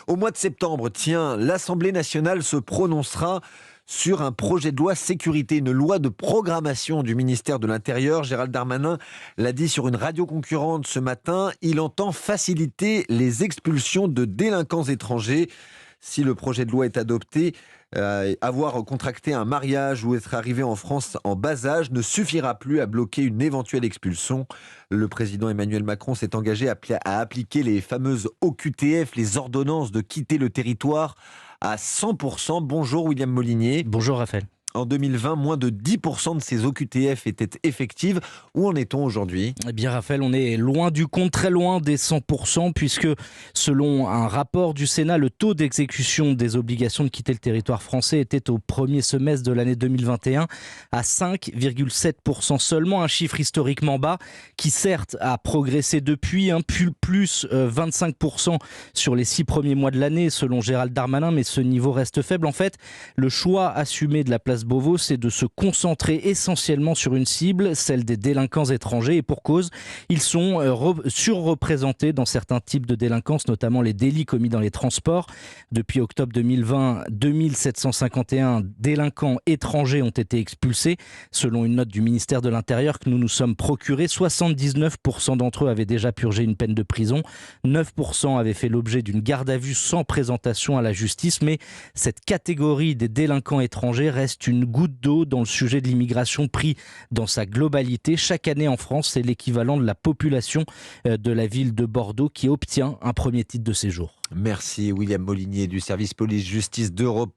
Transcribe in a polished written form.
Au mois de septembre, tiens, l'Assemblée nationale se prononcera sur un projet de loi sécurité, une loi de programmation du ministère de l'Intérieur. Gérald Darmanin l'a dit sur une radio concurrente ce matin, il entend faciliter les expulsions de délinquants étrangers. Si le projet de loi est adopté, avoir contracté un mariage ou être arrivé en France en bas âge ne suffira plus à bloquer une éventuelle expulsion. Le président Emmanuel Macron s'est engagé à appliquer les fameuses OQTF, les ordonnances de quitter le territoire à 100%. Bonjour William Molinier. Bonjour Raphaël. En 2020, moins de 10% de ces OQTF étaient effectives. Où en est-on aujourd'hui ? Eh bien Raphaël, on est loin du compte, très loin des 100%, puisque selon un rapport du Sénat, le taux d'exécution des obligations de quitter le territoire français était au premier semestre de l'année 2021 à 5,7% seulement, un chiffre historiquement bas qui certes a progressé depuis, plus 25% sur les 6 premiers mois de l'année selon Gérald Darmanin, mais ce niveau reste faible. En fait, le choix assumé de la place Beauvau, c'est de se concentrer essentiellement sur une cible, celle des délinquants étrangers, et pour cause, ils sont surreprésentés dans certains types de délinquance, notamment les délits commis dans les transports. Depuis octobre 2020, 2751 délinquants étrangers ont été expulsés, selon une note du ministère de l'Intérieur que nous nous sommes procurés. 79% d'entre eux avaient déjà purgé une peine de prison, 9% avaient fait l'objet d'une garde à vue sans présentation à la justice, mais cette catégorie des délinquants étrangers reste une goutte d'eau dans le sujet de l'immigration pris dans sa globalité. Chaque année en France, c'est l'équivalent de la population de la ville de Bordeaux qui obtient un premier titre de séjour. Merci William Molinier du service police-justice d'Europe.